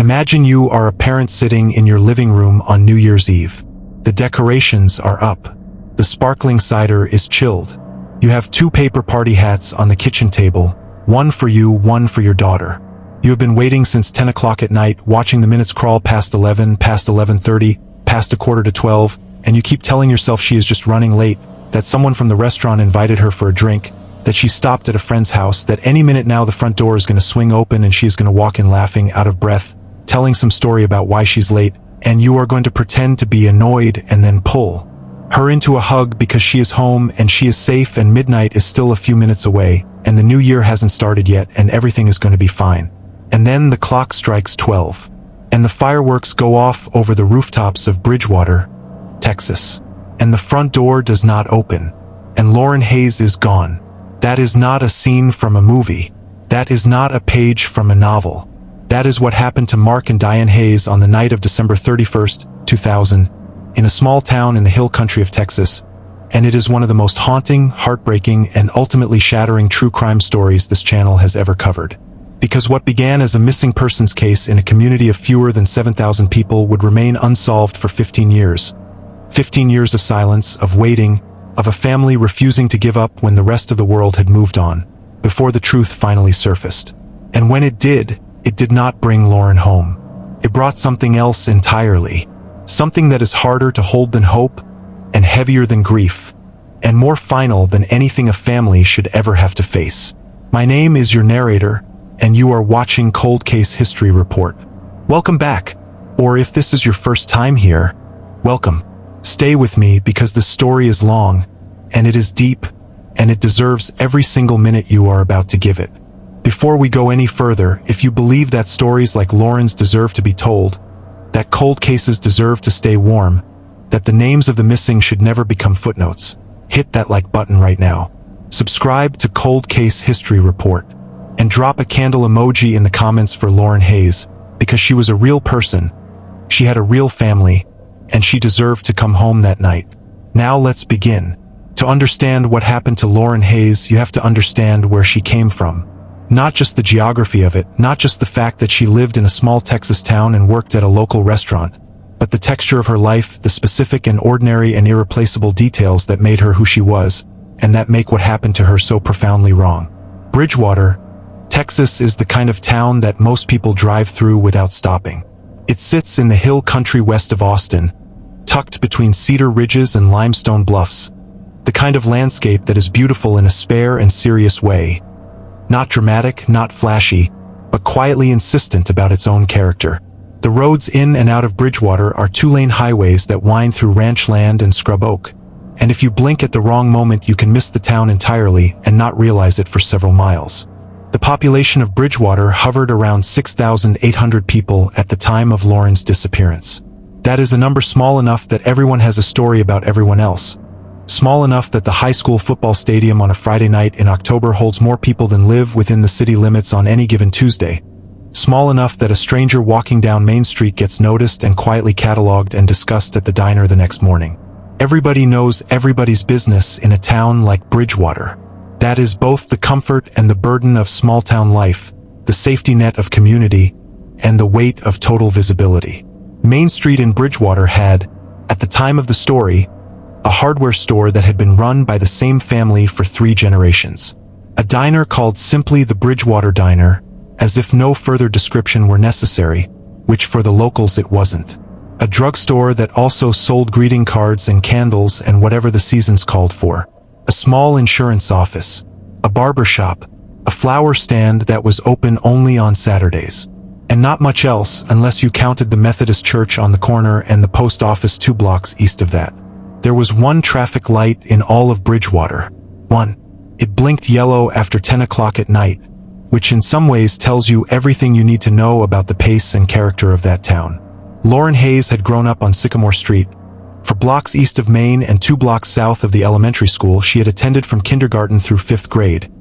Imagine you are a parent sitting in your living room on New Year's Eve. The decorations are up. The sparkling cider is chilled. You have 2 paper party hats on the kitchen table, one for you, one for your daughter. You have been waiting since 10 o'clock at night, watching the minutes crawl past 11, past 11:30, past a quarter to 12, and you keep telling yourself she is just running late, that someone from the restaurant invited her for a drink, that she stopped at a friend's house, that any minute now the front door is going to swing open and she is going to walk in laughing, out of breath, telling some story about why she's late, and you are going to pretend to be annoyed and then pull her into a hug because she is home and she is safe and midnight is still a few minutes away and the new year hasn't started yet and everything is going to be fine. And then the clock strikes 12 and the fireworks go off over the rooftops of Bridgewater, Texas, and the front door does not open and Lauren Hayes is gone. That is not a scene from a movie. That is not a page from a novel. That is what happened to Mark and Diane Hayes on the night of December 31st, 2000, in a small town in the hill country of Texas, and it is one of the most haunting, heartbreaking, and ultimately shattering true crime stories this channel has ever covered. Because what began as a missing persons case in a community of fewer than 7,000 people would remain unsolved for 15 years. 15 years of silence, of waiting, of a family refusing to give up when the rest of the world had moved on, before the truth finally surfaced. And when it did not bring Lauren home. It brought something else entirely. Something that is harder to hold than hope, and heavier than grief, and more final than anything a family should ever have to face. My name is your narrator, and you are watching Cold Case History Report. Welcome back, or if this is your first time here, welcome. Stay with me because this story is long, and it is deep, and it deserves every single minute you are about to give it. Before we go any further, if you believe that stories like Lauren's deserve to be told, that cold cases deserve to stay warm, that the names of the missing should never become footnotes, hit that like button right now. Subscribe to Cold Case History Report, and drop a candle emoji in the comments for Lauren Hayes, because she was a real person, she had a real family, and she deserved to come home that night. Now let's begin. To understand what happened to Lauren Hayes, you have to understand where she came from. Not just the geography of it, not just the fact that she lived in a small Texas town and worked at a local restaurant, but the texture of her life, the specific and ordinary and irreplaceable details that made her who she was, and that make what happened to her so profoundly wrong. Bridgewater, Texas is the kind of town that most people drive through without stopping. It sits in the hill country west of Austin, tucked between cedar ridges and limestone bluffs, the kind of landscape that is beautiful in a spare and serious way. Not dramatic, not flashy, but quietly insistent about its own character. The roads in and out of Bridgewater are 2-lane highways that wind through ranch land and scrub oak. And if you blink at the wrong moment, you can miss the town entirely and not realize it for several miles. The population of Bridgewater hovered around 6,800 people at the time of Lauren's disappearance. That is a number small enough that everyone has a story about everyone else. Small enough that the high school football stadium on a Friday night in October holds more people than live within the city limits on any given Tuesday. Small enough that a stranger walking down Main Street gets noticed and quietly cataloged and discussed at the diner the next morning. Everybody knows everybody's business in a town like Bridgewater. That is both the comfort and the burden of small-town life, the safety net of community, and the weight of total visibility. Main Street in Bridgewater had, at the time of the story, a hardware store that had been run by the same family for 3 generations. A diner called simply the Bridgewater Diner, as if no further description were necessary, which for the locals it wasn't. A drugstore that also sold greeting cards and candles and whatever the seasons called for. A small insurance office. A barber shop. A flower stand that was open only on Saturdays. And not much else unless you counted the Methodist church on the corner and the post office 2 blocks east of that. There was one traffic light in all of Bridgewater. One. It blinked yellow after 10 o'clock at night, which in some ways tells you everything you need to know about the pace and character of that town. Lauren Hayes had grown up on Sycamore Street. For blocks east of Main and 2 blocks south of the elementary school she had attended from kindergarten through 5th grade.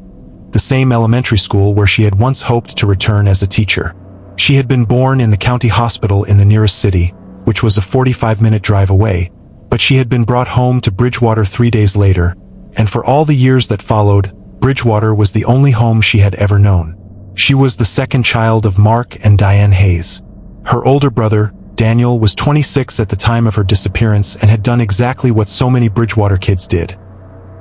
The same elementary school where she had once hoped to return as a teacher. She had been born in the county hospital in the nearest city, which was a 45-minute drive away, but she had been brought home to Bridgewater 3 days later, and for all the years that followed, Bridgewater was the only home she had ever known. She was the second child of Mark and Diane Hayes. Her older brother, Daniel, was 26 at the time of her disappearance and had done exactly what so many Bridgewater kids did.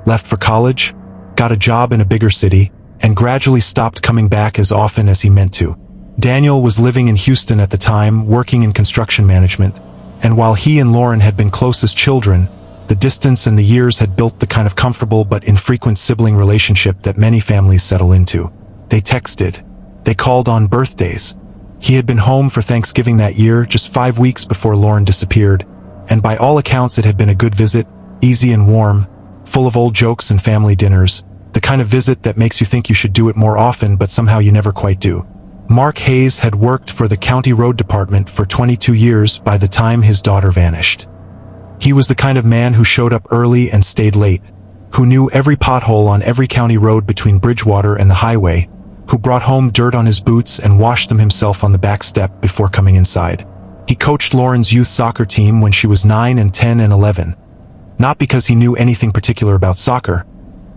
Left for college, got a job in a bigger city, and gradually stopped coming back as often as he meant to. Daniel was living in Houston at the time, working in construction management, and while he and Lauren had been close as children, the distance and the years had built the kind of comfortable but infrequent sibling relationship that many families settle into. They texted. They called on birthdays. He had been home for Thanksgiving that year, just 5 weeks before Lauren disappeared, and by all accounts it had been a good visit, easy and warm, full of old jokes and family dinners, the kind of visit that makes you think you should do it more often but somehow you never quite do. Mark Hayes had worked for the county road department for 22 years by the time his daughter vanished. He was the kind of man who showed up early and stayed late, who knew every pothole on every county road between Bridgewater and the highway, who brought home dirt on his boots and washed them himself on the back step before coming inside. He coached Lauren's youth soccer team when she was 9 and 10 and 11. Not because he knew anything particular about soccer,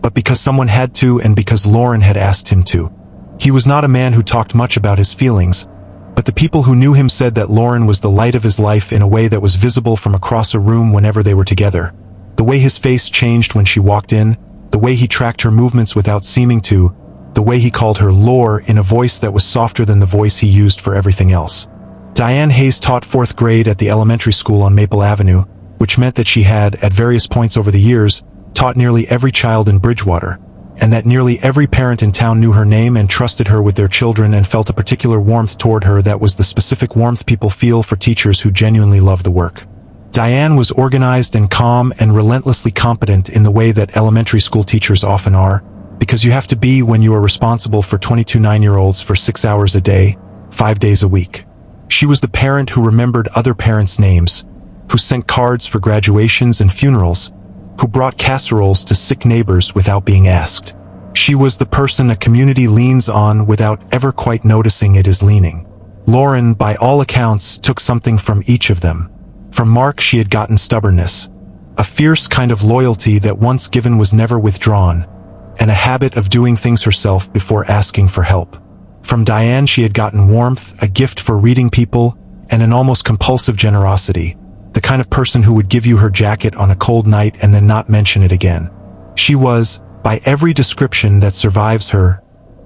but because someone had to and because Lauren had asked him to. He was not a man who talked much about his feelings, but the people who knew him said that Lauren was the light of his life in a way that was visible from across a room whenever they were together. The way his face changed when she walked in, the way he tracked her movements without seeming to, the way he called her Lore in a voice that was softer than the voice he used for everything else. Diane Hayes taught 4th grade at the elementary school on Maple Avenue, which meant that she had, at various points over the years, taught nearly every child in Bridgewater, and that nearly every parent in town knew her name and trusted her with their children and felt a particular warmth toward her that was the specific warmth people feel for teachers who genuinely love the work. Diane was organized and calm and relentlessly competent in the way that elementary school teachers often are, because you have to be when you are responsible for 22 9-year-olds for 6 hours a day, 5 days a week. She was the parent who remembered other parents' names, who sent cards for graduations and funerals, who brought casseroles to sick neighbors without being asked. She was the person a community leans on without ever quite noticing it is leaning. Lauren, by all accounts, took something from each of them. From Mark she had gotten stubbornness, a fierce kind of loyalty that once given was never withdrawn, and a habit of doing things herself before asking for help. From Diane she had gotten warmth, a gift for reading people, and an almost compulsive generosity, the kind of person who would give you her jacket on a cold night and then not mention it again. She was, by every description that survives her,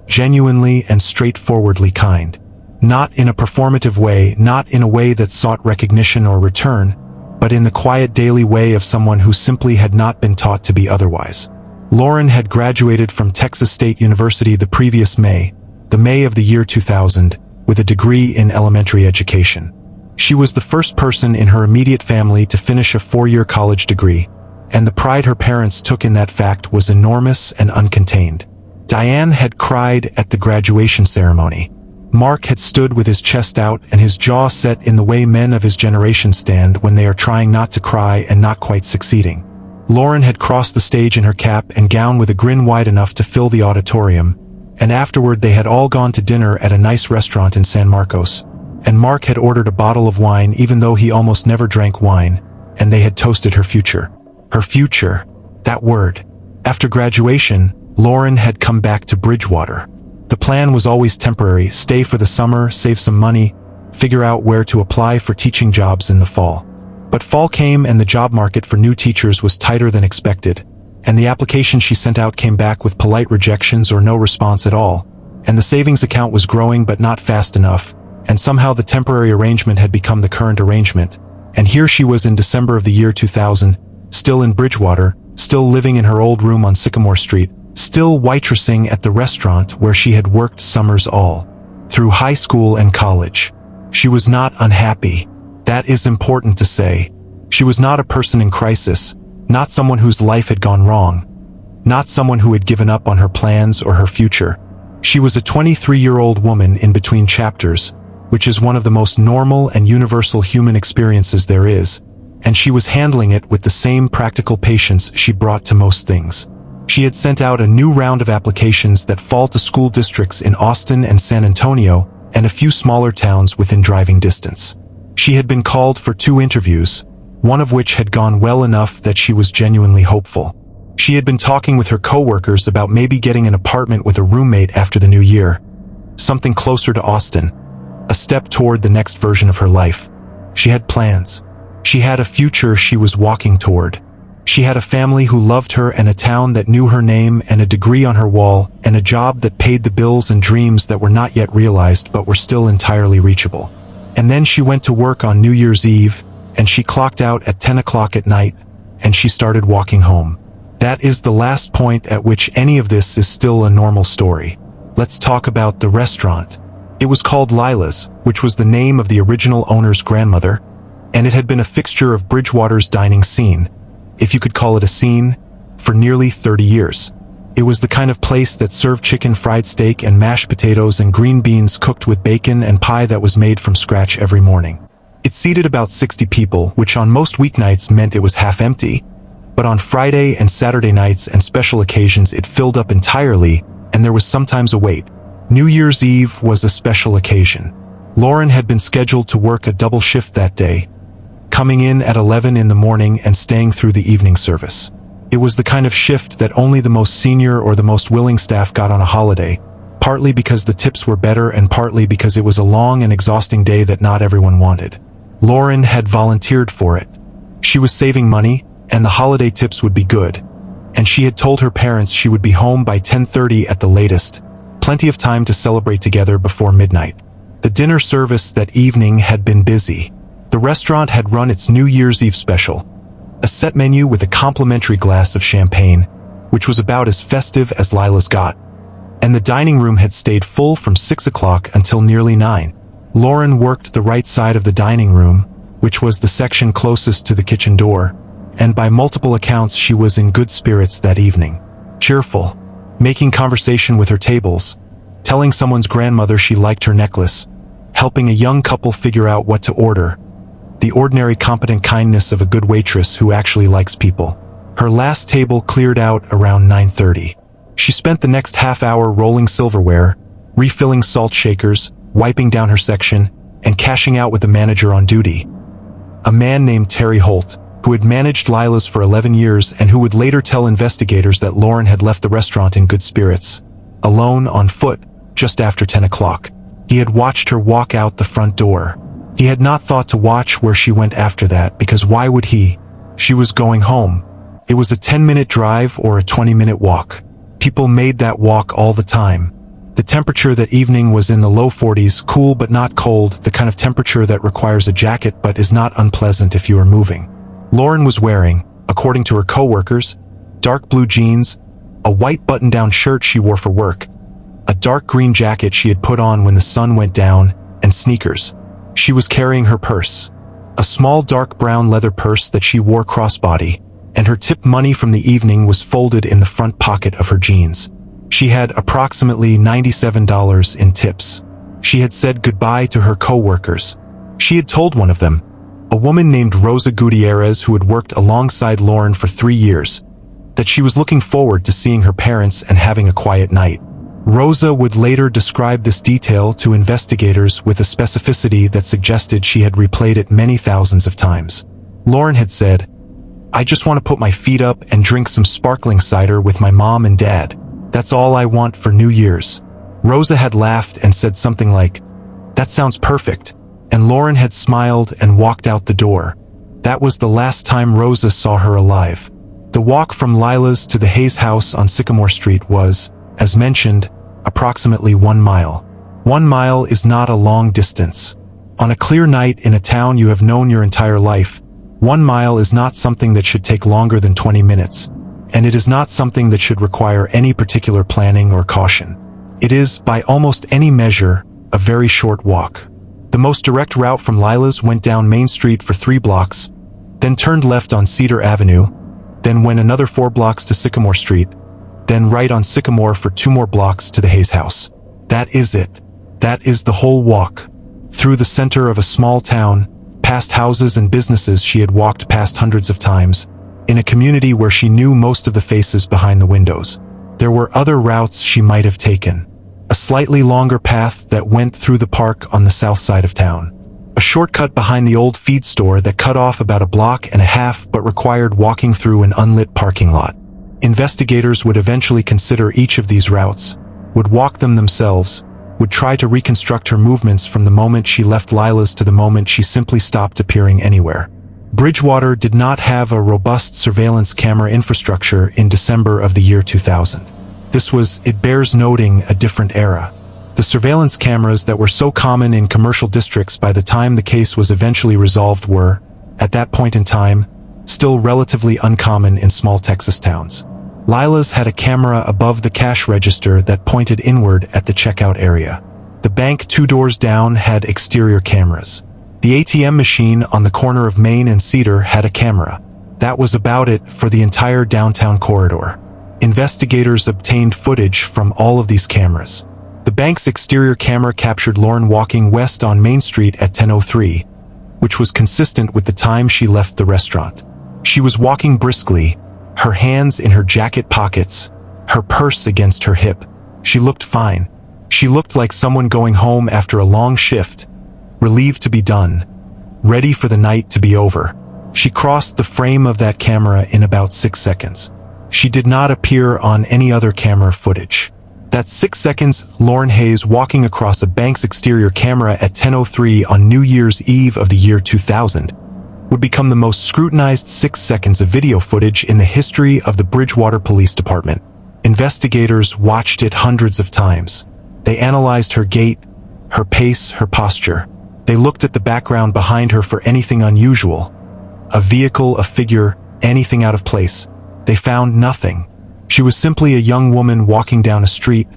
genuinely and straightforwardly kind. Not in a performative way, not in a way that sought recognition or return, but in the quiet daily way of someone who simply had not been taught to be otherwise. Lauren had graduated from Texas State University the previous May, the May of the year 2000, with a degree in elementary education. She was the first person in her immediate family to finish a 4-year college degree, and the pride her parents took in that fact was enormous and uncontained. Diane had cried at the graduation ceremony. Mark had stood with his chest out and his jaw set in the way men of his generation stand when they are trying not to cry and not quite succeeding. Lauren had crossed the stage in her cap and gown with a grin wide enough to fill the auditorium, and afterward they had all gone to dinner at a nice restaurant in San Marcos, and Mark had ordered a bottle of wine even though he almost never drank wine, and they had toasted her future. Her future, that word. After graduation, Lauren had come back to Bridgewater. The plan was always temporary, stay for the summer, save some money, figure out where to apply for teaching jobs in the fall. But fall came and the job market for new teachers was tighter than expected, and the applications she sent out came back with polite rejections or no response at all, and the savings account was growing but not fast enough, and somehow the temporary arrangement had become the current arrangement, and here she was in December of the year 2000, still in Bridgewater, still living in her old room on Sycamore Street, still waitressing at the restaurant where she had worked summers all through high school and college. She was not unhappy. That is important to say. She was not a person in crisis, not someone whose life had gone wrong, not someone who had given up on her plans or her future. She was a 23-year-old woman in between chapters, which is one of the most normal and universal human experiences there is, and she was handling it with the same practical patience she brought to most things. She had sent out a new round of applications that fall to school districts in Austin and San Antonio and a few smaller towns within driving distance. She had been called for 2 interviews, one of which had gone well enough that she was genuinely hopeful. She had been talking with her coworkers about maybe getting an apartment with a roommate after the new year, something closer to Austin, a step toward the next version of her life. She had plans. She had a future she was walking toward. She had a family who loved her and a town that knew her name and a degree on her wall and a job that paid the bills and dreams that were not yet realized but were still entirely reachable. And then she went to work on New Year's Eve, and she clocked out at 10 o'clock at night, and she started walking home. That is the last point at which any of this is still a normal story. Let's talk about the restaurant. It was called Lila's, which was the name of the original owner's grandmother, and it had been a fixture of Bridgewater's dining scene, if you could call it a scene, for nearly 30 years. It was the kind of place that served chicken fried steak and mashed potatoes and green beans cooked with bacon and pie that was made from scratch every morning. It seated about 60 people, which on most weeknights meant it was half empty, but on Friday and Saturday nights and special occasions it filled up entirely, and there was sometimes a wait. New Year's Eve was a special occasion. Lauren had been scheduled to work a double shift that day, coming in at 11 in the morning and staying through the evening service. It was the kind of shift that only the most senior or the most willing staff got on a holiday, partly because the tips were better and partly because it was a long and exhausting day that not everyone wanted. Lauren had volunteered for it. She was saving money, and the holiday tips would be good, and she had told her parents she would be home by 10:30 at the latest, plenty of time to celebrate together before midnight. The dinner service that evening had been busy. The restaurant had run its New Year's Eve special, a set menu with a complimentary glass of champagne, which was about as festive as Lila's got, and the dining room had stayed full from 6 o'clock until nearly 9. Lauren worked the right side of the dining room, which was the section closest to the kitchen door, and by multiple accounts she was in good spirits that evening. Cheerful, making conversation with her tables, telling someone's grandmother she liked her necklace, helping a young couple figure out what to order, the ordinary competent kindness of a good waitress who actually likes people. Her last table cleared out around 9:30. She spent the next half hour rolling silverware, refilling salt shakers, wiping down her section, and cashing out with the manager on duty, a man named Terry Holt, who had managed Lila's for 11 years and who would later tell investigators that Lauren had left the restaurant in good spirits, alone on foot, just after 10 o'clock. He had watched her walk out the front door. He had not thought to watch where she went after that, because why would he? She was going home. It was a 10-minute drive or a 20-minute walk. People made that walk all the time. The temperature that evening was in the low 40s, cool but not cold, the kind of temperature that requires a jacket but is not unpleasant if you are moving. Lauren was wearing, according to her co-workers, dark blue jeans, a white button-down shirt she wore for work, a dark green jacket she had put on when the sun went down, and sneakers. She was carrying her purse, a small dark brown leather purse that she wore crossbody, and her tip money from the evening was folded in the front pocket of her jeans. She had approximately $97 in tips. She had said goodbye to her co-workers. She had told one of them, a woman named Rosa Gutierrez who had worked alongside Lauren for 3 years, that she was looking forward to seeing her parents and having a quiet night. Rosa would later describe this detail to investigators with a specificity that suggested she had replayed it many thousands of times. Lauren had said, "I just want to put my feet up and drink some sparkling cider with my mom and dad. That's all I want for New Year's." Rosa had laughed and said something like, "That sounds perfect," and Lauren had smiled and walked out the door. That was the last time Rosa saw her alive. The walk from Lila's to the Hayes house on Sycamore Street was, as mentioned, approximately 1 mile. 1 mile is not a long distance. On a clear night in a town you have known your entire life, 1 mile is not something that should take longer than 20 minutes, and it is not something that should require any particular planning or caution. It is, by almost any measure, a very short walk. The most direct route from Lila's went down Main Street for 3 blocks, then turned left on Cedar Avenue, then went another 4 blocks to Sycamore Street, then right on Sycamore for 2 more blocks to the Hayes house. That is it. That is the whole walk. Through the center of a small town, past houses and businesses she had walked past hundreds of times, in a community where she knew most of the faces behind the windows. There were other routes she might have taken. A slightly longer path that went through the park on the south side of town. A shortcut behind the old feed store that cut off about 1.5 blocks but required walking through an unlit parking lot. Investigators would eventually consider each of these routes, would walk them themselves, would try to reconstruct her movements from the moment she left Lila's to the moment she simply stopped appearing anywhere. Bridgewater did not have a robust surveillance camera infrastructure in December of the year 2000. This was, it bears noting, a different era. The surveillance cameras that were so common in commercial districts by the time the case was eventually resolved were, at that point in time, still relatively uncommon in small Texas towns. Lila's had a camera above the cash register that pointed inward at the checkout area. The bank 2 doors down had exterior cameras. The ATM machine on the corner of Main and Cedar had a camera. That was about it for the entire downtown corridor. Investigators obtained footage from all of these cameras. The bank's exterior camera captured Lauren walking west on Main Street at 10:03, which was consistent with the time she left the restaurant. She was walking briskly, her hands in her jacket pockets, her purse against her hip. She looked fine. She looked like someone going home after a long shift, relieved to be done, ready for the night to be over. She crossed the frame of that camera in about 6 seconds. She did not appear on any other camera footage. That 6 seconds, Lauren Hayes walking across a bank's exterior camera at 10:03 on New Year's Eve of the year 2000, would become the most scrutinized 6 seconds of video footage in the history of the Bridgewater Police Department. Investigators watched it hundreds of times. They analyzed her gait, her pace, her posture. They looked at the background behind her for anything unusual. A vehicle, a figure, anything out of place. They found nothing. She was simply a young woman walking down a street,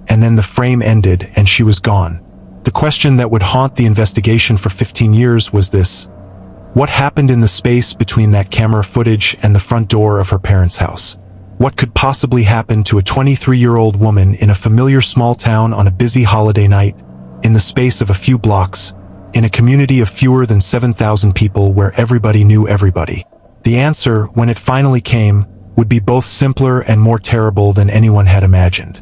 and then the frame ended and she was gone. The question that would haunt the investigation for 15 years was this: what happened in the space between that camera footage and the front door of her parents' house? What could possibly happen to a 23-year-old woman in a familiar small town on a busy holiday night, in the space of a few blocks, in a community of fewer than 7,000 people where everybody knew everybody? The answer, when it finally came, would be both simpler and more terrible than anyone had imagined.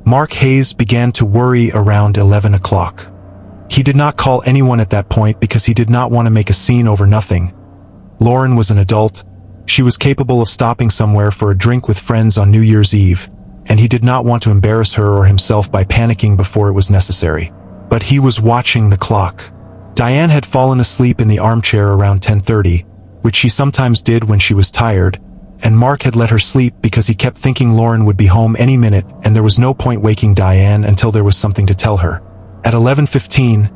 Mark Hayes began to worry around 11 o'clock. He did not call anyone at that point because he did not want to make a scene over nothing. Lauren was an adult. She was capable of stopping somewhere for a drink with friends on New Year's Eve, and he did not want to embarrass her or himself by panicking before it was necessary. But he was watching the clock. Diane had fallen asleep in the armchair around 10:30, which she sometimes did when she was tired, and Mark had let her sleep because he kept thinking Lauren would be home any minute and there was no point waking Diane until there was something to tell her. At 11:15,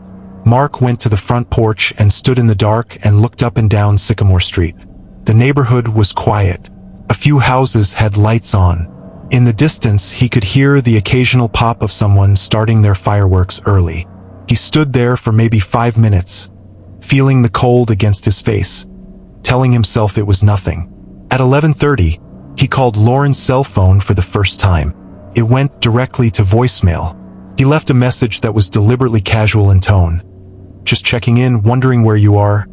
Mark went to the front porch and stood in the dark and looked up and down Sycamore Street. The neighborhood was quiet. A few houses had lights on. In the distance, he could hear the occasional pop of someone starting their fireworks early. He stood there for maybe 5 minutes, feeling the cold against his face, telling himself it was nothing. At 11:30, he called Lauren's cell phone for the first time. It went directly to voicemail. He left a message that was deliberately casual in tone. "Just checking in, wondering where you are.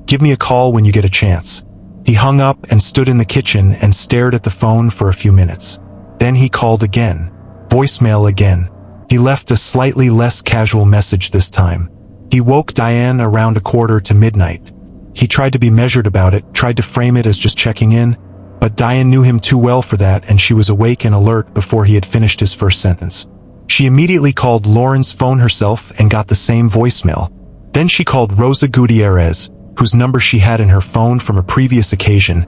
Give me a call when you get a chance." He hung up and stood in the kitchen and stared at the phone for a few minutes. Then he called again. Voicemail again. He left a slightly less casual message this time. He woke Diane around 11:45. He tried to be measured about it, tried to frame it as just checking in, but Diane knew him too well for that, and she was awake and alert before he had finished his first sentence. She immediately called Lauren's phone herself and got the same voicemail. Then she called Rosa Gutierrez, whose number she had in her phone from a previous occasion,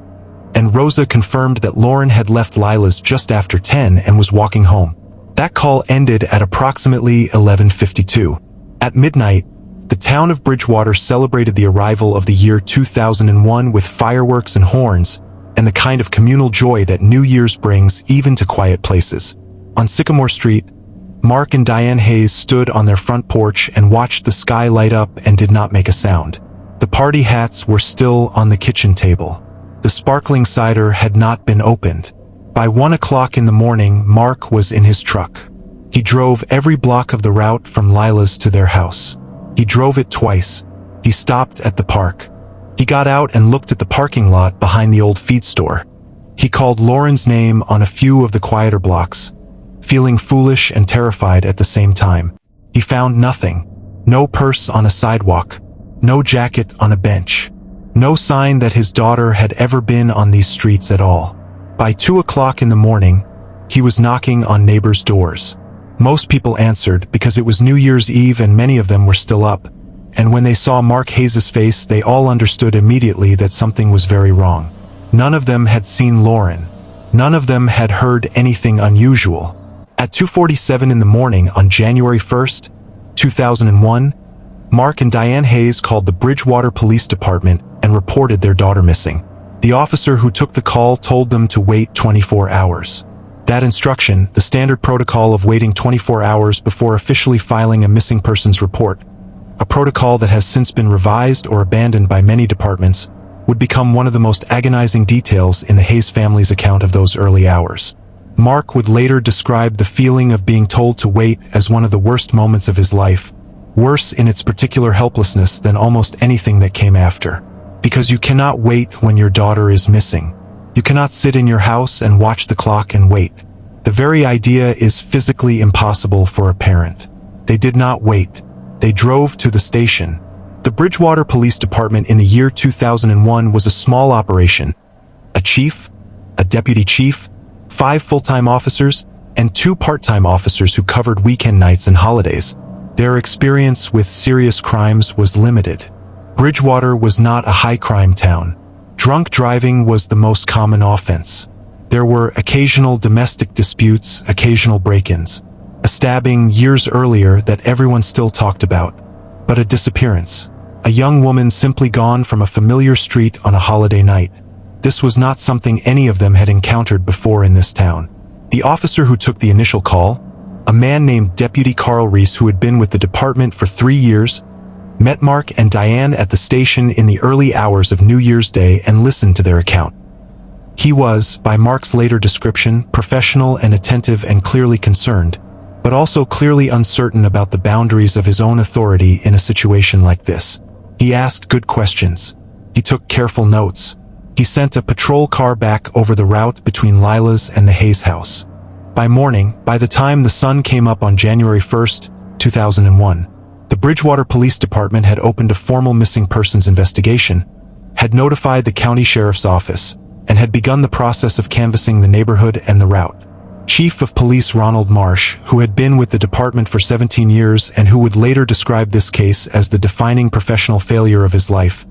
and Rosa confirmed that Lauren had left Lila's just after 10 and was walking home. That call ended at approximately 11:52. At midnight, the town of Bridgewater celebrated the arrival of the year 2001 with fireworks and horns, and the kind of communal joy that New Year's brings even to quiet places. On Sycamore Street, Mark and Diane Hayes stood on their front porch and watched the sky light up and did not make a sound. The party hats were still on the kitchen table. The sparkling cider had not been opened. By 1 o'clock in the morning, Mark was in his truck. He drove every block of the route from Lila's to their house. He drove it twice. He stopped at the park. He got out and looked at the parking lot behind the old feed store. He called Lauren's name on a few of the quieter blocks, feeling foolish and terrified at the same time. He found nothing. No purse on a sidewalk. No jacket on a bench. No sign that his daughter had ever been on these streets at all. By 2 o'clock in the morning, he was knocking on neighbors' doors. Most people answered because it was New Year's Eve and many of them were still up. And when they saw Mark Hayes' face, they all understood immediately that something was very wrong. None of them had seen Lauren. None of them had heard anything unusual. At 2:47 in the morning on January 1st, 2001, Mark and Diane Hayes called the Bridgewater Police Department and reported their daughter missing. The officer who took the call told them to wait 24 hours. That instruction, the standard protocol of waiting 24 hours before officially filing a missing persons report, a protocol that has since been revised or abandoned by many departments, would become one of the most agonizing details in the Hayes family's account of those early hours. Mark would later describe the feeling of being told to wait as one of the worst moments of his life, worse in its particular helplessness than almost anything that came after. Because you cannot wait when your daughter is missing. You cannot sit in your house and watch the clock and wait. The very idea is physically impossible for a parent. They did not wait. They drove to the station. The Bridgewater Police Department in the year 2001 was a small operation. A chief, a deputy chief, 5 full-time officers, and 2 part-time officers who covered weekend nights and holidays. Their experience with serious crimes was limited. Bridgewater was not a high-crime town. Drunk driving was the most common offense. There were occasional domestic disputes, occasional break-ins. A stabbing years earlier that everyone still talked about. But a disappearance. A young woman simply gone from a familiar street on a holiday night. This was not something any of them had encountered before in this town. The officer who took the initial call, a man named Deputy Carl Reese who had been with the department for 3 years, met Mark and Diane at the station in the early hours of New Year's Day and listened to their account. He was, by Mark's later description, professional and attentive and clearly concerned, but also clearly uncertain about the boundaries of his own authority in a situation like this. He asked good questions. He took careful notes. He sent a patrol car back over the route between Lila's and the Hayes house. By morning, by the time the sun came up on January 1st, 2001, the Bridgewater Police Department had opened a formal missing persons investigation, had notified the county sheriff's office, and had begun the process of canvassing the neighborhood and the route. Chief of Police Ronald Marsh, who had been with the department for 17 years and who would later describe this case as the defining professional failure of his life,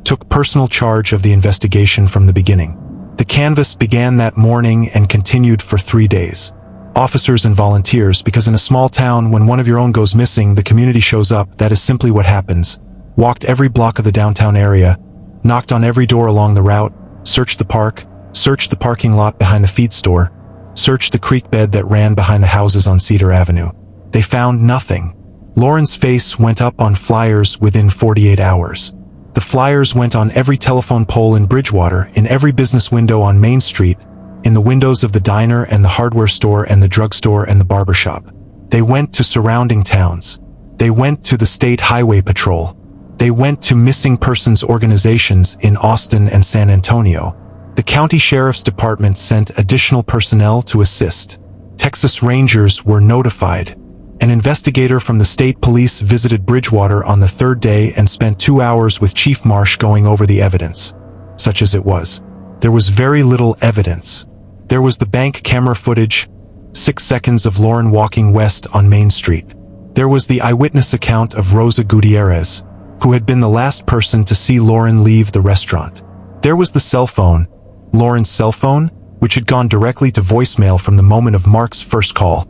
took personal charge of the investigation from the beginning. The canvass began that morning and continued for 3 days. Officers and volunteers, because in a small town, when one of your own goes missing, the community shows up. That is simply what happens. Walked every block of the downtown area, knocked on every door along the route, searched the park, searched the parking lot behind the feed store, searched the creek bed that ran behind the houses on Cedar Avenue. They found nothing. Lauren's face went up on flyers within 48 hours. The flyers went on every telephone pole in Bridgewater, in every business window on Main Street, in the windows of the diner and the hardware store and the drugstore and the barbershop. They went to surrounding towns. They went to the State Highway Patrol. They went to missing persons organizations in Austin and San Antonio. The county sheriff's department sent additional personnel to assist. Texas Rangers were notified. An investigator from the state police visited Bridgewater on the 3rd day and spent 2 hours with Chief Marsh going over the evidence. Such as it was, there was very little evidence. There was the bank camera footage, 6 seconds of Lauren walking west on Main Street. There was the eyewitness account of Rosa Gutierrez, who had been the last person to see Lauren leave the restaurant. There was the cell phone, Lauren's cell phone, which had gone directly to voicemail from the moment of Mark's first call,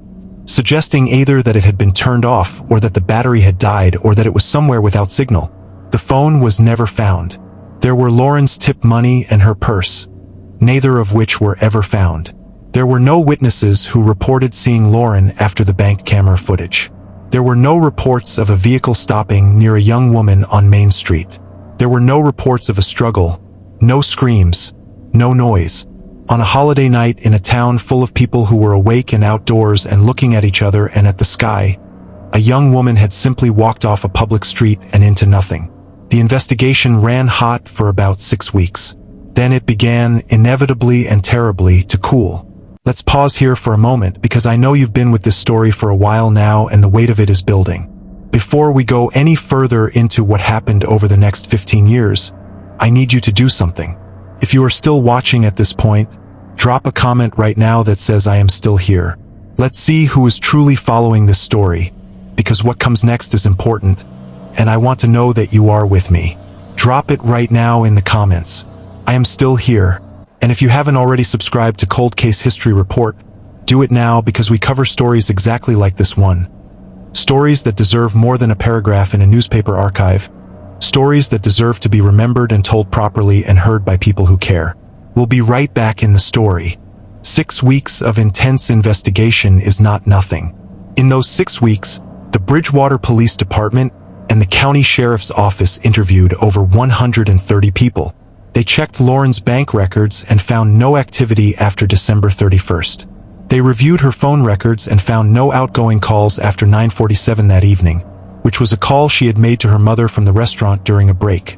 suggesting either that it had been turned off or that the battery had died or that it was somewhere without signal. The phone was never found. There were Lauren's tip money and her purse, neither of which were ever found. There were no witnesses who reported seeing Lauren after the bank camera footage. There were no reports of a vehicle stopping near a young woman on Main Street. There were no reports of a struggle, no screams, no noise. On a holiday night in a town full of people who were awake and outdoors and looking at each other and at the sky, a young woman had simply walked off a public street and into nothing. The investigation ran hot for about 6 weeks. Then it began, inevitably and terribly, to cool. Let's pause here for a moment because I know you've been with this story for a while now and the weight of it is building. Before we go any further into what happened over the next 15 years, I need you to do something. If you are still watching at this point, drop a comment right now that says I am still here. Let's see who is truly following this story, because what comes next is important, and I want to know that you are with me. Drop it right now in the comments. I am still here, and if you haven't already subscribed to Cold Case History Report, do it now because we cover stories exactly like this one. Stories that deserve more than a paragraph in a newspaper archive. Stories that deserve to be remembered and told properly and heard by people who care. We'll be right back in the story. 6 weeks of intense investigation is not nothing. In those 6 weeks, the Bridgewater Police Department and the County Sheriff's Office interviewed over 130 people. They checked Lauren's bank records and found no activity after December 31st. They reviewed her phone records and found no outgoing calls after 9:47 that evening, which was a call she had made to her mother from the restaurant during a break.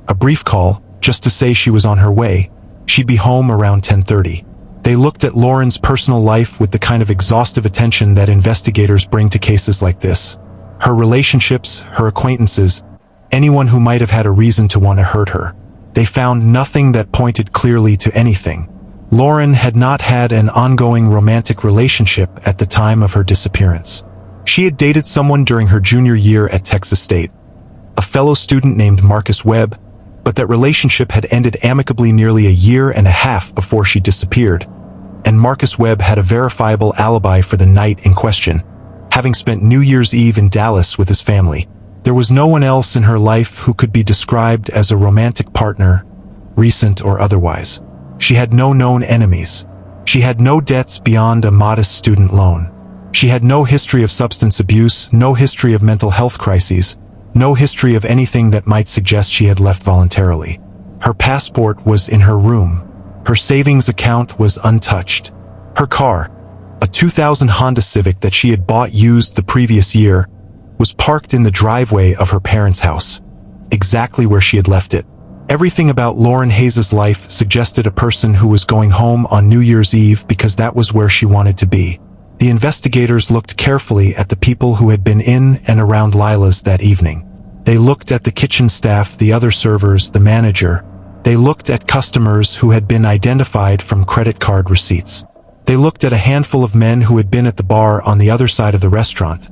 A brief call, just to say she was on her way. She'd be home around 10:30. They looked at Lauren's personal life with the kind of exhaustive attention that investigators bring to cases like this. Her relationships, her acquaintances, anyone who might have had a reason to want to hurt her. They found nothing that pointed clearly to anything. Lauren had not had an ongoing romantic relationship at the time of her disappearance. She had dated someone during her junior year at Texas State, a fellow student named Marcus Webb, but that relationship had ended amicably nearly a year and a half before she disappeared, and Marcus Webb had a verifiable alibi for the night in question, having spent New Year's Eve in Dallas with his family. There was no one else in her life who could be described as a romantic partner, recent or otherwise. She had no known enemies. She had no debts beyond a modest student loan. She had no history of substance abuse, no history of mental health crises, no history of anything that might suggest she had left voluntarily. Her passport was in her room. Her savings account was untouched. Her car, a 2000 Honda Civic that she had bought used the previous year, was parked in the driveway of her parents' house, exactly where she had left it. Everything about Lauren Hayes' life suggested a person who was going home on New Year's Eve because that was where she wanted to be. The investigators looked carefully at the people who had been in and around Lila's that evening. They looked at the kitchen staff, the other servers, the manager. They looked at customers who had been identified from credit card receipts. They looked at a handful of men who had been at the bar on the other side of the restaurant.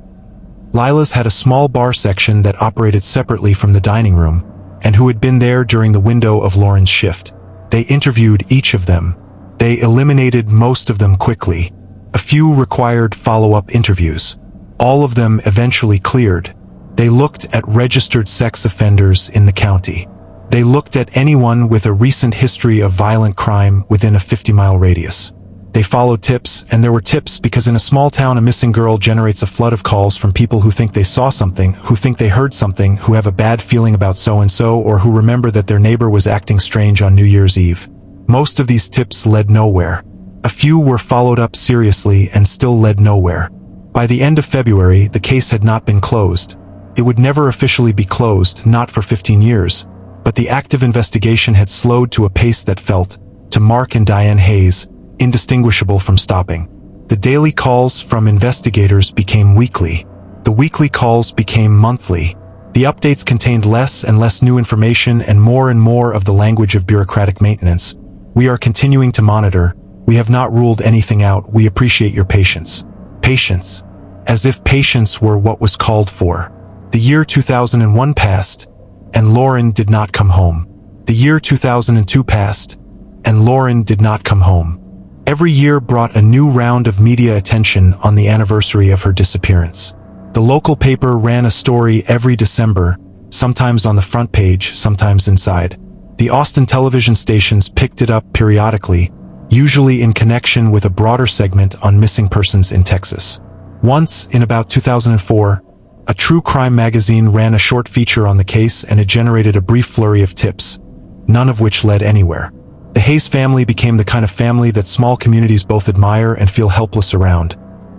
Lila's had a small bar section that operated separately from the dining room, and who had been there during the window of Lauren's shift. They interviewed each of them. They eliminated most of them quickly. A few required follow-up interviews. All of them eventually cleared. They looked at registered sex offenders in the county. They looked at anyone with a recent history of violent crime within a 50-mile radius. They followed tips, and there were tips because in a small town a missing girl generates a flood of calls from people who think they saw something, who think they heard something, who have a bad feeling about so-and-so, or who remember that their neighbor was acting strange on New Year's Eve. Most of these tips led nowhere. A few were followed up seriously and still led nowhere. By the end of February, the case had not been closed. It would never officially be closed, not for 15 years, but the active investigation had slowed to a pace that felt, to Mark and Diane Hayes, indistinguishable from stopping. The daily calls from investigators became weekly. The weekly calls became monthly. The updates contained less and less new information and more of the language of bureaucratic maintenance. We are continuing to monitor. We have not ruled anything out. We appreciate your patience. Patience. As if patience were what was called for. The year 2001 passed, and Lauren did not come home. The year 2002 passed, and Lauren did not come home. Every year brought a new round of media attention on the anniversary of her disappearance. The local paper ran a story every December, sometimes on the front page, sometimes inside. The Austin television stations picked it up periodically, usually in connection with a broader segment on missing persons in Texas. Once, in about 2004, a true crime magazine ran a short feature on the case and it generated a brief flurry of tips, none of which led anywhere. The Hayes family became the kind of family that small communities both admire and feel helpless around.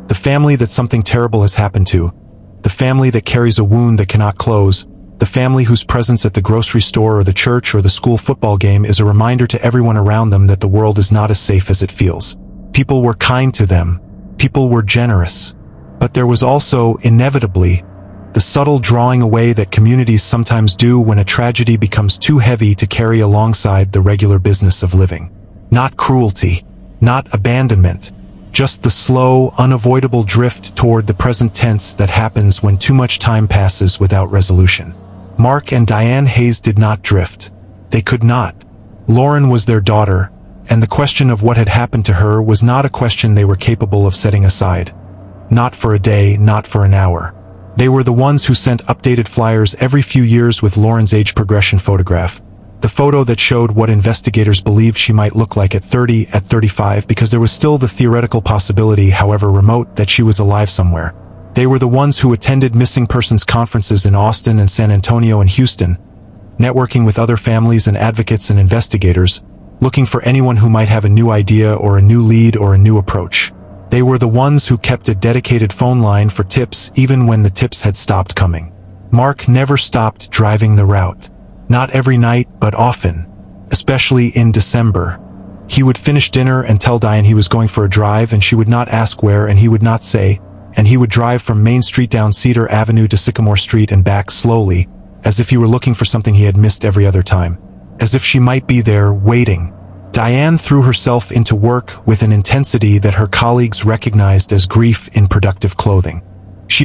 The family that something terrible has happened to. The family that carries a wound that cannot close. The family whose presence at the grocery store or the church or the school football game is a reminder to everyone around them that the world is not as safe as it feels. People were kind to them. People were generous. But there was also, inevitably, the subtle drawing away that communities sometimes do when a tragedy becomes too heavy to carry alongside the regular business of living. Not cruelty, not abandonment, Just the slow, unavoidable drift toward the present tense that happens when too much time passes without resolution. Mark and Diane Hayes did not drift. They could not. Lauren was their daughter, and the question of what had happened to her was not a question they were capable of setting aside. Not for a day, not for an hour. They were the ones who sent updated flyers every few years with Lauren's age progression photograph. The photo that showed what investigators believed she might look like at 30, at 35, because there was still the theoretical possibility, however remote, that she was alive somewhere. They were the ones who attended missing persons conferences in Austin and San Antonio and Houston, networking with other families and advocates and investigators, looking for anyone who might have a new idea or a new lead or a new approach. They were the ones who kept a dedicated phone line for tips even when the tips had stopped coming. Mark never stopped driving the route. Not every night, but often, especially in December. He would finish dinner and tell Diane he was going for a drive, and she would not ask where, and he would not say, and he would drive from Main Street down Cedar Avenue to Sycamore Street and back slowly, as if he were looking for something he had missed every other time. As if she might be there, waiting. Diane threw herself into work with an intensity that her colleagues recognized as grief in productive clothing.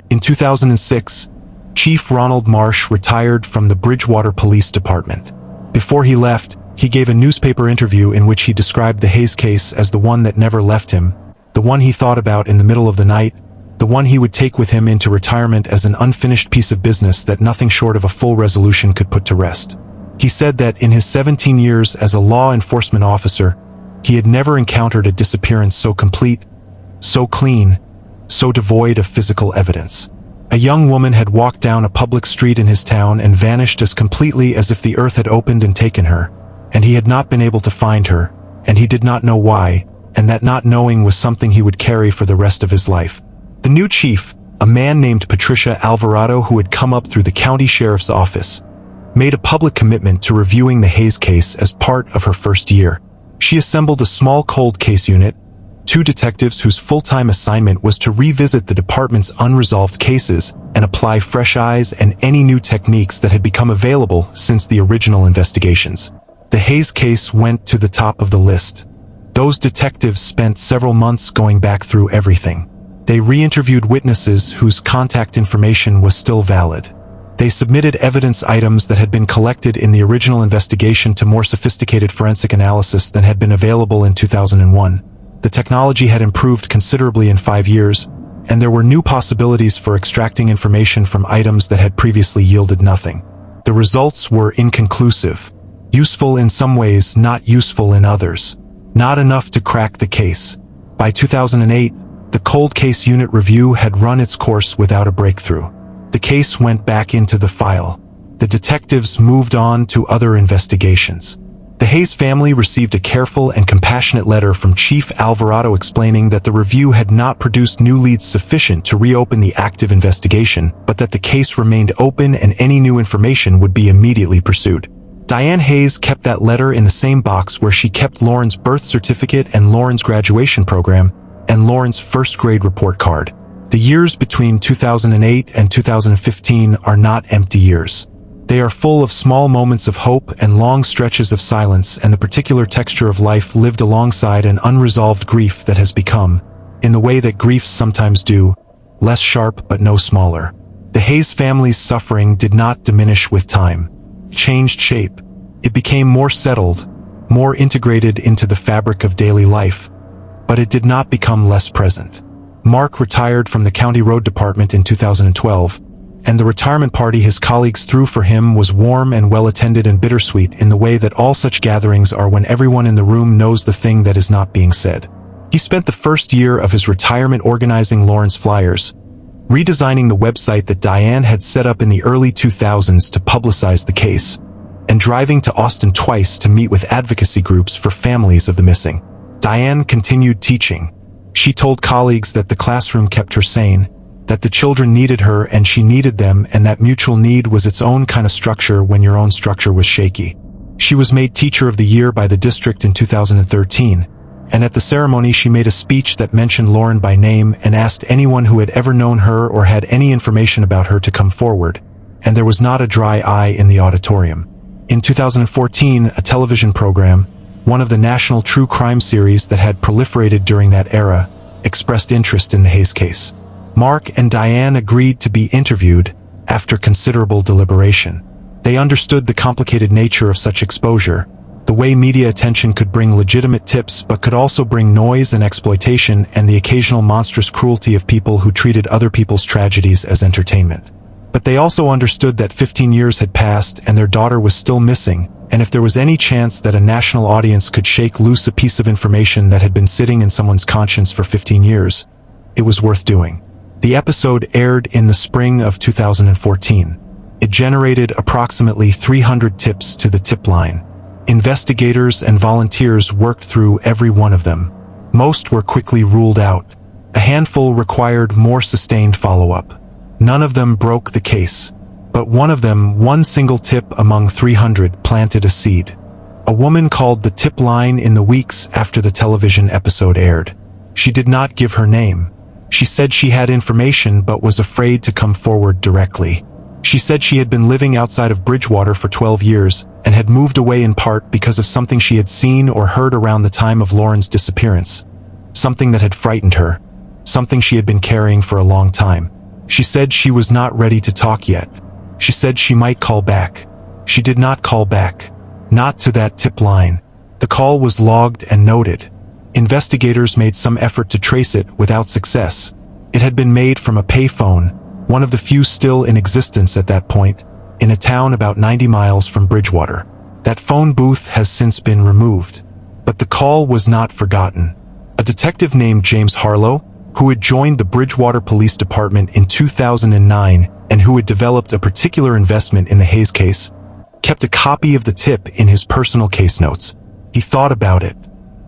In 2006, Chief Ronald Marsh retired from the Bridgewater Police Department. Before he left, he gave a newspaper interview in which he described the Hayes case as the one that never left him, the one he thought about in the middle of the night, the one he would take with him into retirement as an unfinished piece of business that nothing short of a full resolution could put to rest. He said that in his 17 years as a law enforcement officer, he had never encountered a disappearance so complete, so clean, so devoid of physical evidence. A young woman had walked down a public street in his town and vanished as completely as if the earth had opened and taken her, and he had not been able to find her, and he did not know why, and that not knowing was something he would carry for the rest of his life. The new chief, a man named Patricia Alvarado who had come up through the county sheriff's office, made a public commitment to reviewing the Hayes case as part of her first year. She assembled a small cold case unit, 2 detectives whose full-time assignment was to revisit the department's unresolved cases and apply fresh eyes and any new techniques that had become available since the original investigations. The Hayes case went to the top of the list. Those detectives spent several months going back through everything. They re-interviewed witnesses whose contact information was still valid. They submitted evidence items that had been collected in the original investigation to more sophisticated forensic analysis than had been available in 2001. The technology had improved considerably in 5 years, and there were new possibilities for extracting information from items that had previously yielded nothing. The results were inconclusive. Useful in some ways, not useful in others. Not enough to crack the case. By 2008, the cold case unit review had run its course without a breakthrough. The case went back into the file. The detectives moved on to other investigations. The Hayes family received a careful and compassionate letter from Chief Alvarado explaining that the review had not produced new leads sufficient to reopen the active investigation, but that the case remained open and any new information would be immediately pursued. Diane Hayes kept that letter in the same box where she kept Lauren's birth certificate and Lauren's graduation program and Lauren's first grade report card. The years between 2008 and 2015 are not empty years. They are full of small moments of hope and long stretches of silence and the particular texture of life lived alongside an unresolved grief that has become, in the way that griefs sometimes do, less sharp but no smaller. The Hayes family's suffering did not diminish with time. It changed shape. It became more settled, more integrated into the fabric of daily life, but it did not become less present. Mark retired from the county road department in 2012, and the retirement party his colleagues threw for him was warm and well-attended and bittersweet in the way that all such gatherings are when everyone in the room knows the thing that is not being said. He spent the first year of his retirement organizing Lauren's flyers, redesigning the website that Diane had set up in the early 2000s to publicize the case, and driving to Austin twice to meet with advocacy groups for families of the missing. Diane continued teaching. She told colleagues that the classroom kept her sane, that the children needed her and she needed them, and that mutual need was its own kind of structure when your own structure was shaky. She was made Teacher of the Year by the district in 2013, and at the ceremony she made a speech that mentioned Lauren by name and asked anyone who had ever known her or had any information about her to come forward, and there was not a dry eye in the auditorium. In 2014, a television program, one of the national true crime series that had proliferated during that era, expressed interest in the Hayes case. Mark and Diane agreed to be interviewed after considerable deliberation. They understood the complicated nature of such exposure, the way media attention could bring legitimate tips but could also bring noise and exploitation, and the occasional monstrous cruelty of people who treated other people's tragedies as entertainment. But they also understood that 15 years had passed and their daughter was still missing, and if there was any chance that a national audience could shake loose a piece of information that had been sitting in someone's conscience for 15 years, it was worth doing. The episode aired in the spring of 2014. It generated approximately 300 tips to the tip line. Investigators and volunteers worked through every one of them. Most were quickly ruled out. A handful required more sustained follow-up. None of them broke the case, but one single tip among 300 planted a seed. A woman called the tip line in the weeks after the television episode aired. She did not give her name. She said she had information but was afraid to come forward directly. She said she had been living outside of Bridgewater for 12 years and had moved away in part because of something she had seen or heard around the time of Lauren's disappearance. Something that had frightened her. Something she had been carrying for a long time. She said she was not ready to talk yet. She said she might call back. She did not call back. Not to that tip line. The call was logged and noted. Investigators made some effort to trace it without success. It had been made from a payphone, one of the few still in existence at that point, in a town about 90 miles from Bridgewater. That phone booth has since been removed. But the call was not forgotten. A detective named James Harlow, who had joined the Bridgewater Police Department in 2009 and who had developed a particular investment in the Hayes case, kept a copy of the tip in his personal case notes. He thought about it.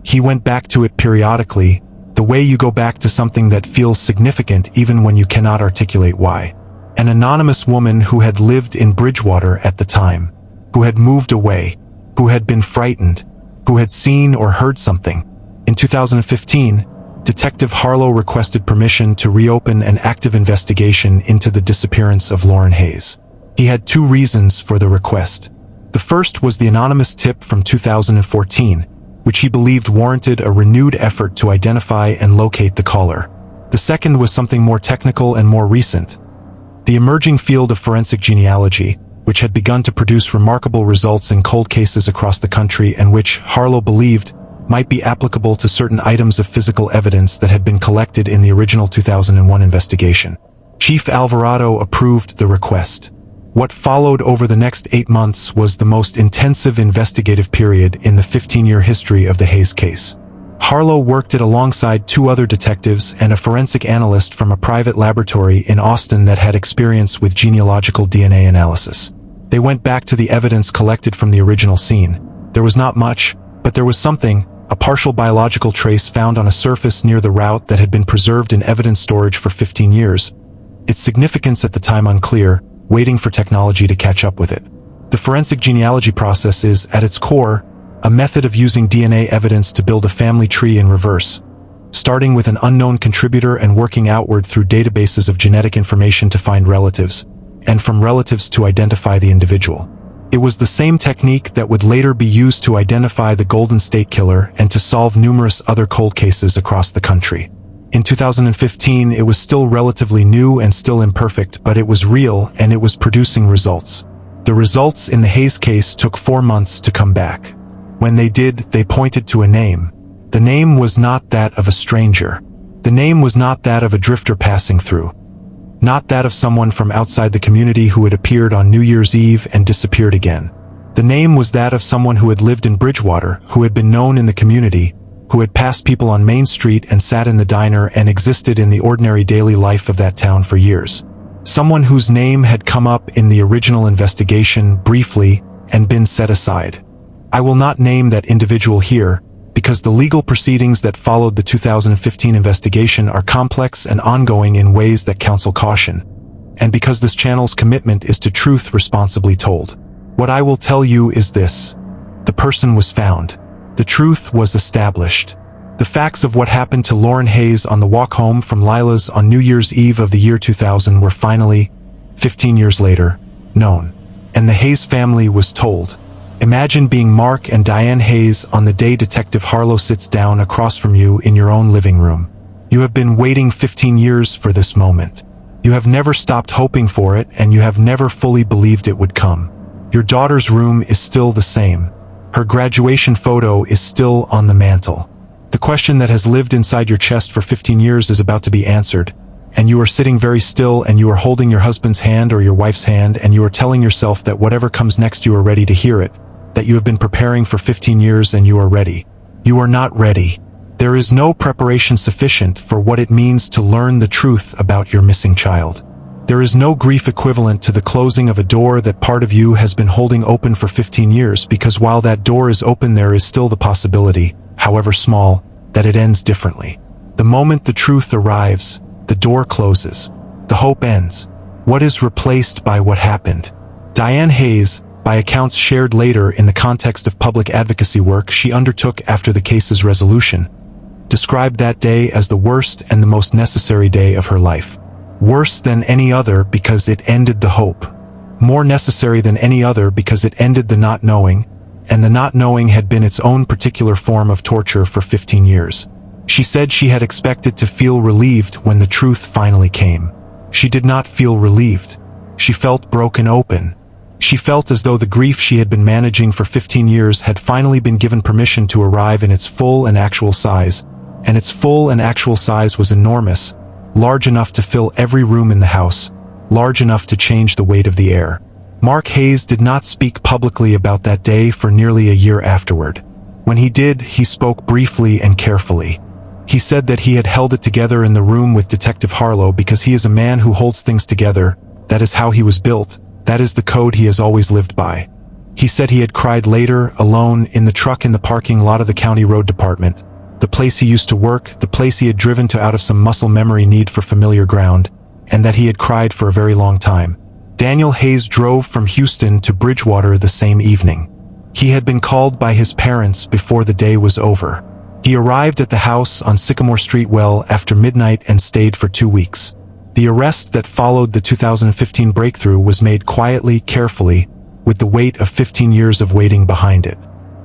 He went back to it periodically, the way you go back to something that feels significant even when you cannot articulate why. An anonymous woman who had lived in Bridgewater at the time, who had moved away, who had been frightened, who had seen or heard something. In 2015, Detective Harlow requested permission to reopen an active investigation into the disappearance of Lauren Hayes. He had two reasons for the request. The first was the anonymous tip from 2014, which he believed warranted a renewed effort to identify and locate the caller. The second was something more technical and more recent. The emerging field of forensic genealogy, which had begun to produce remarkable results in cold cases across the country and which, Harlow believed, might be applicable to certain items of physical evidence that had been collected in the original 2001 investigation. Chief Alvarado approved the request. What followed over the next 8 months was the most intensive investigative period in the 15-year history of the Hayes case. Harlow worked it alongside 2 other detectives and a forensic analyst from a private laboratory in Austin that had experience with genealogical DNA analysis. They went back to the evidence collected from the original scene. There was not much, but there was something, a partial biological trace found on a surface near the route that had been preserved in evidence storage for 15 years. Its significance at the time unclear, waiting for technology to catch up with it. The forensic genealogy process is, at its core, a method of using DNA evidence to build a family tree in reverse, starting with an unknown contributor and working outward through databases of genetic information to find relatives, and from relatives to identify the individual. It was the same technique that would later be used to identify the Golden State Killer and to solve numerous other cold cases across the country. In 2015, it was still relatively new and still imperfect, but it was real and it was producing results. The results in the Hayes case took 4 months to come back. When they did, they pointed to a name. The name was not that of a stranger. The name was not that of a drifter passing through. Not that of someone from outside the community who had appeared on New Year's Eve and disappeared again. The name was that of someone who had lived in Bridgewater, who had been known in the community, who had passed people on Main Street and sat in the diner and existed in the ordinary daily life of that town for years. Someone whose name had come up in the original investigation briefly and been set aside. I will not name that individual here, because the legal proceedings that followed the 2015 investigation are complex and ongoing in ways that counsel caution, and because this channel's commitment is to truth responsibly told. What I will tell you is this: the person was found. The truth was established. The facts of what happened to Lauren Hayes on the walk home from Lila's on New Year's Eve of the year 2000 were finally, 15 years later, known. And the Hayes family was told. Imagine being Mark and Diane Hayes on the day Detective Harlow sits down across from you in your own living room. You have been waiting 15 years for this moment. You have never stopped hoping for it, and you have never fully believed it would come. Your daughter's room is still the same. Her graduation photo is still on the mantle. The question that has lived inside your chest for 15 years is about to be answered, and you are sitting very still and you are holding your husband's hand or your wife's hand, and you are telling yourself that whatever comes next you are ready to hear it, that you have been preparing for 15 years and you are ready. You are not ready. There is no preparation sufficient for what it means to learn the truth about your missing child. There is no grief equivalent to the closing of a door that part of you has been holding open for 15 years, because while that door is open there is still the possibility, however small, that it ends differently. The moment the truth arrives, the door closes. The hope ends. What is replaced by what happened? Diane Hayes, by accounts shared later in the context of public advocacy work she undertook after the case's resolution, described that day as the worst and the most necessary day of her life. Worse than any other because it ended the hope. More necessary than any other because it ended the not knowing, and the not knowing had been its own particular form of torture for 15 years. She said she had expected to feel relieved when the truth finally came. She did not feel relieved. She felt broken open. She felt as though the grief she had been managing for 15 years had finally been given permission to arrive in its full and actual size, and its full and actual size was enormous, large enough to fill every room in the house, large enough to change the weight of the air. Mark Hayes did not speak publicly about that day for nearly a year afterward. When he did, he spoke briefly and carefully. He said that he had held it together in the room with Detective Harlow because he is a man who holds things together. That is how he was built. That is the code he has always lived by. He said he had cried later, alone, in the truck in the parking lot of the county road department, the place he used to work, the place he had driven to out of some muscle memory need for familiar ground, and that he had cried for a very long time. Daniel Hayes drove from Houston to Bridgewater the same evening. He had been called by his parents before the day was over. He arrived at the house on Sycamore Street well after midnight and stayed for 2 weeks. The arrest that followed the 2015 breakthrough was made quietly, carefully, with the weight of 15 years of waiting behind it.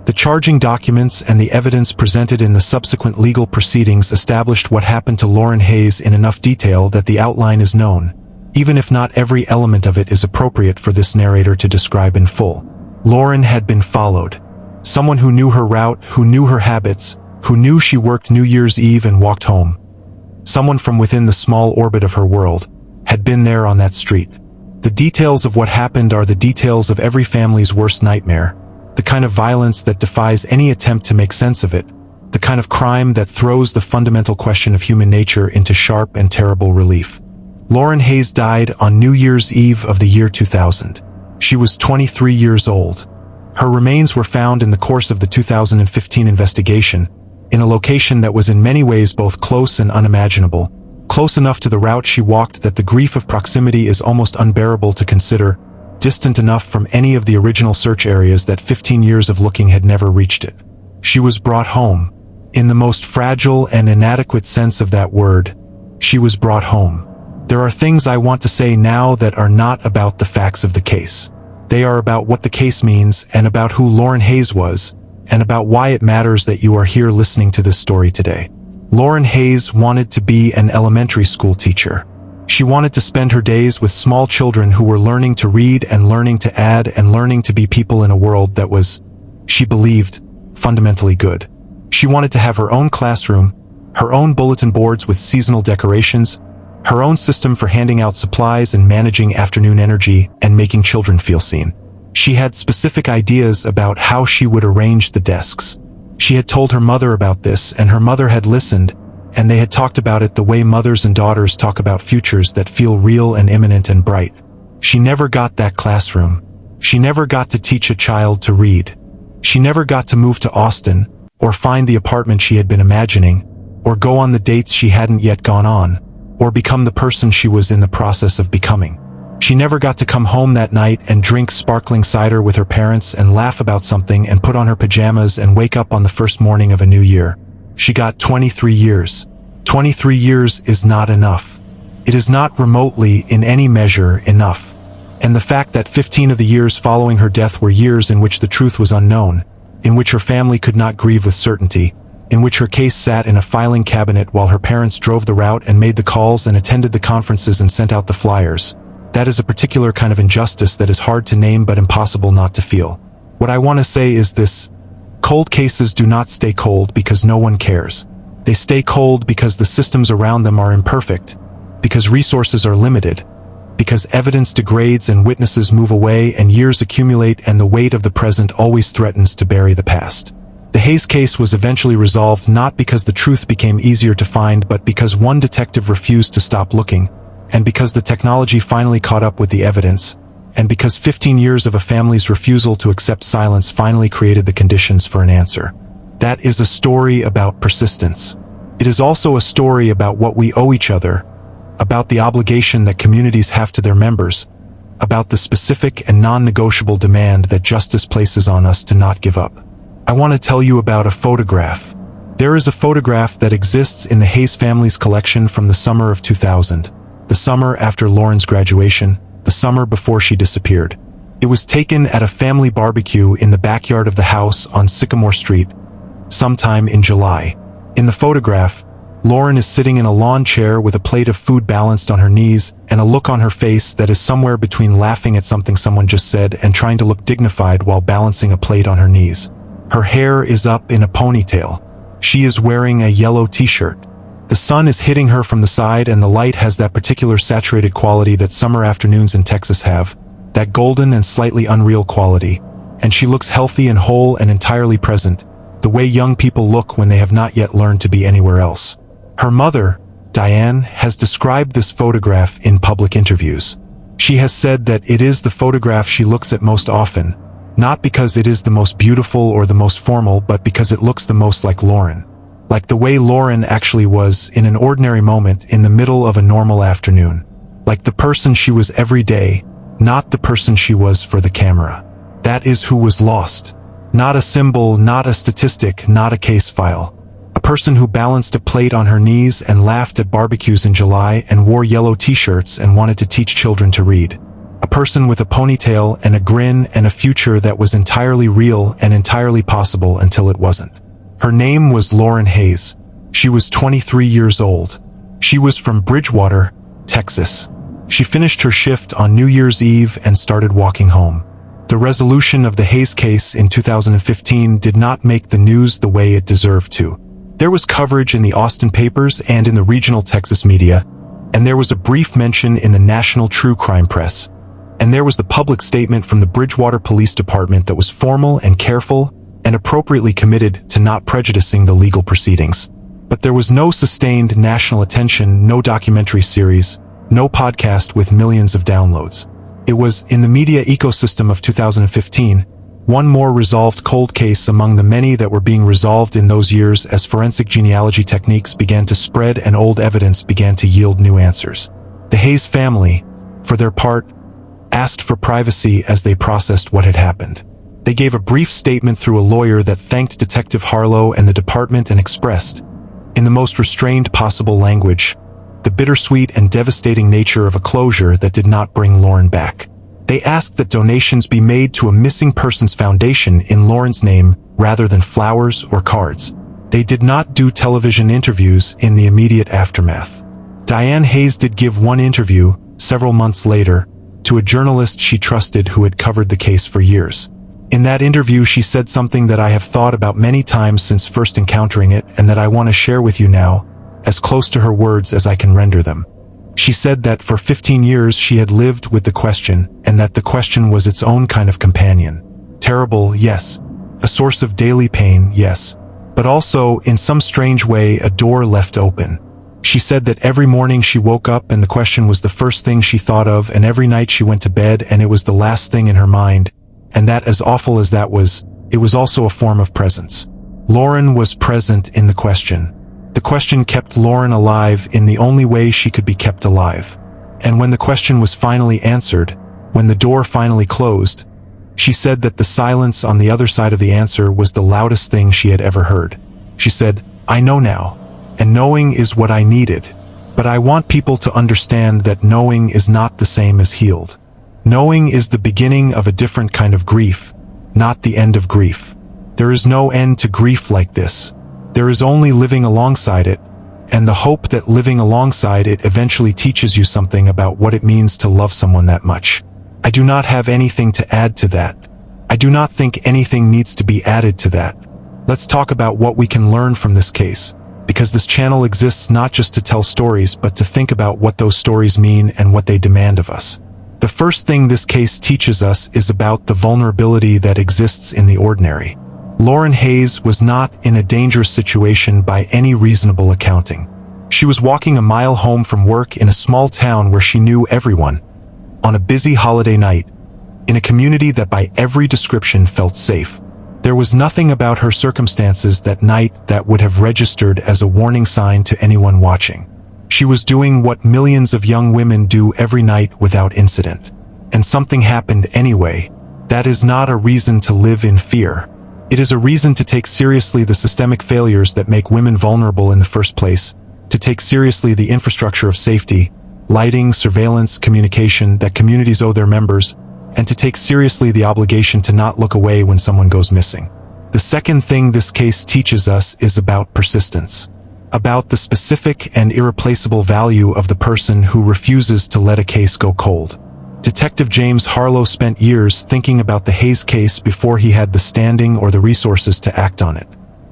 The charging documents and the evidence presented in the subsequent legal proceedings established what happened to Lauren Hayes in enough detail that the outline is known, even if not every element of it is appropriate for this narrator to describe in full. Lauren had been followed. Someone who knew her route, who knew her habits, who knew she worked New Year's Eve and walked home. Someone from within the small orbit of her world had been there on that street. The details of what happened are the details of every family's worst nightmare, the kind of violence that defies any attempt to make sense of it, the kind of crime that throws the fundamental question of human nature into sharp and terrible relief. Lauren Hayes died on New Year's Eve of the year 2000. She was 23 years old. Her remains were found in the course of the 2015 investigation, in a location that was in many ways both close and unimaginable, close enough to the route she walked that the grief of proximity is almost unbearable to consider, distant enough from any of the original search areas that 15 years of looking had never reached it. She was brought home. In the most fragile and inadequate sense of that word, she was brought home. There are things I want to say now that are not about the facts of the case. They are about what the case means and about who Lauren Hayes was, and about why it matters that you are here listening to this story today. Lauren Hayes wanted to be an elementary school teacher. She wanted to spend her days with small children who were learning to read and learning to add and learning to be people in a world that was, she believed, fundamentally good. She wanted to have her own classroom, her own bulletin boards with seasonal decorations, her own system for handing out supplies and managing afternoon energy and making children feel seen. She had specific ideas about how she would arrange the desks. She had told her mother about this, and her mother had listened, and they had talked about it the way mothers and daughters talk about futures that feel real and imminent and bright. She never got that classroom. She never got to teach a child to read. She never got to move to Austin, or find the apartment she had been imagining, or go on the dates she hadn't yet gone on, or become the person she was in the process of becoming. She never got to come home that night and drink sparkling cider with her parents and laugh about something and put on her pajamas and wake up on the first morning of a new year. She got 23 years. 23 years is not enough. It is not remotely, in any measure, enough. And the fact that 15 of the years following her death were years in which the truth was unknown, in which her family could not grieve with certainty, in which her case sat in a filing cabinet while her parents drove the route and made the calls and attended the conferences and sent out the flyers. That is a particular kind of injustice that is hard to name but impossible not to feel. What I want to say is this: cold cases do not stay cold because no one cares. They stay cold because the systems around them are imperfect, because resources are limited, because evidence degrades and witnesses move away and years accumulate and the weight of the present always threatens to bury the past. The Hayes case was eventually resolved not because the truth became easier to find but because one detective refused to stop looking, and because the technology finally caught up with the evidence, and because 15 years of a family's refusal to accept silence finally created the conditions for an answer. That is a story about persistence. It is also a story about what we owe each other, about the obligation that communities have to their members, about the specific and non-negotiable demand that justice places on us to not give up. I want to tell you about a photograph. There is a photograph that exists in the Hayes family's collection from the summer of 2000, the summer after Lauren's graduation, the summer before she disappeared. It was taken at a family barbecue in the backyard of the house on Sycamore Street, sometime in July. In the photograph, Lauren is sitting in a lawn chair with a plate of food balanced on her knees and a look on her face that is somewhere between laughing at something someone just said and trying to look dignified while balancing a plate on her knees. Her hair is up in a ponytail. She is wearing a yellow t-shirt. The sun is hitting her from the side and the light has that particular saturated quality that summer afternoons in Texas have, that golden and slightly unreal quality, and she looks healthy and whole and entirely present, the way young people look when they have not yet learned to be anywhere else. Her mother, Diane, has described this photograph in public interviews. She has said that it is the photograph she looks at most often, not because it is the most beautiful or the most formal, but because it looks the most like Lauren. Like the way Lauren actually was in an ordinary moment in the middle of a normal afternoon. Like the person she was every day, not the person she was for the camera. That is who was lost. Not a symbol, not a statistic, not a case file. A person who balanced a plate on her knees and laughed at barbecues in July and wore yellow t-shirts and wanted to teach children to read. A person with a ponytail and a grin and a future that was entirely real and entirely possible until it wasn't. Her name was Lauren Hayes. She was 23 years old. She was from Bridgewater, Texas. She finished her shift on New Year's Eve and started walking home. The resolution of the Hayes case in 2015 did not make the news the way it deserved to. There was coverage in the Austin papers and in the regional Texas media, and there was a brief mention in the national true crime press. And there was the public statement from the Bridgewater Police Department that was formal and careful and appropriately committed to not prejudicing the legal proceedings. But there was no sustained national attention, no documentary series, no podcast with millions of downloads. It was, in the media ecosystem of 2015, one more resolved cold case among the many that were being resolved in those years as forensic genealogy techniques began to spread and old evidence began to yield new answers. The Hayes family, for their part, asked for privacy as they processed what had happened. They gave a brief statement through a lawyer that thanked Detective Harlow and the department and expressed, in the most restrained possible language, the bittersweet and devastating nature of a closure that did not bring Lauren back. They asked that donations be made to a missing persons foundation in Lauren's name rather than flowers or cards. They did not do television interviews in the immediate aftermath. Diane Hayes did give one interview, several months later, to a journalist she trusted who had covered the case for years. In that interview, she said something that I have thought about many times since first encountering it and that I want to share with you now, as close to her words as I can render them. She said that for 15 years she had lived with the question, and that the question was its own kind of companion. Terrible, yes. A source of daily pain, yes. But also, in some strange way, a door left open. She said that every morning she woke up and the question was the first thing she thought of, and every night she went to bed and it was the last thing in her mind, and that, as awful as that was, it was also a form of presence. Lauren was present in the question. The question kept Lauren alive in the only way she could be kept alive. And when the question was finally answered, when the door finally closed, she said that the silence on the other side of the answer was the loudest thing she had ever heard. She said, "I know now. And knowing is what I needed. But I want people to understand that knowing is not the same as healed. Knowing is the beginning of a different kind of grief, not the end of grief. There is no end to grief like this. There is only living alongside it, and the hope that living alongside it eventually teaches you something about what it means to love someone that much. I do not have anything to add to that. I do not think anything needs to be added to that. Let's talk about what we can learn from this case, because this channel exists not just to tell stories but to think about what those stories mean and what they demand of us. The first thing this case teaches us is about the vulnerability that exists in the ordinary. Lauren Hayes was not in a dangerous situation by any reasonable accounting. She was walking a mile home from work in a small town where she knew everyone, on a busy holiday night, in a community that by every description felt safe. There was nothing about her circumstances that night that would have registered as a warning sign to anyone watching. She was doing what millions of young women do every night without incident. And something happened anyway. That is not a reason to live in fear. It is a reason to take seriously the systemic failures that make women vulnerable in the first place, to take seriously the infrastructure of safety, lighting, surveillance, communication that communities owe their members, and to take seriously the obligation to not look away when someone goes missing. The second thing this case teaches us is about persistence, about the specific and irreplaceable value of the person who refuses to let a case go cold. Detective James Harlow spent years thinking about the Hayes case before he had the standing or the resources to act on it.